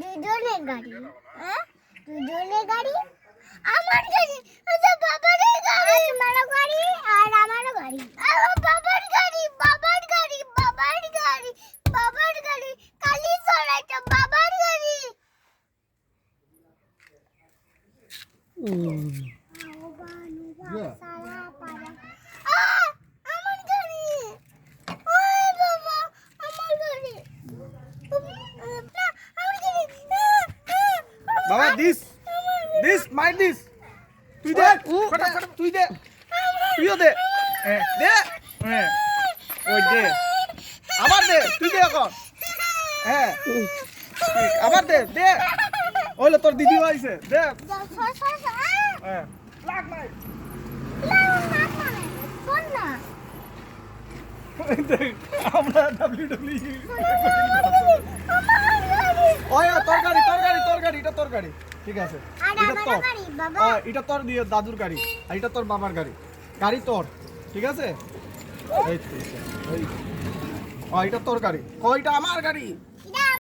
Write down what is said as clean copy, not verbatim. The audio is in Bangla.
দুজনের গাড়ি। হ্যাঁ, দুজনের গাড়ি। আমার গাড়ি, আচ্ছা বাবারের গাড়ি, আমারও গাড়ি আর আমারও গাড়ি। আমার বাবার গাড়ি, বাবার গাড়ি, বাবার গাড়ি, বাবার গাড়ি। কালি সরাইটা বাবার গাড়ি। সারা পাড়া। আমার গাড়ি। ওই বাবা, আমার গাড়ি। না, আমার গাড়ি। বাবা দিস মাই দিস তুই দে তুই দে তুইও দে দে ওই দে আবার দে তুই দে এখন হ্যাঁ আবার দে দে ওইলে তোর দিদি আইছে দে হ্যাঁ লাগ নাই আমরা WWE ওই তরকারি এটা তরকারি ঠিক আছে এটা তোর দিয়ে দাদুর গাড়ি আর এটা তোর বাবার গাড়ি গাড়ি তোর ঠিক আছে এই তো এটা তোর গাড়ি ওইটা আমার গাড়ি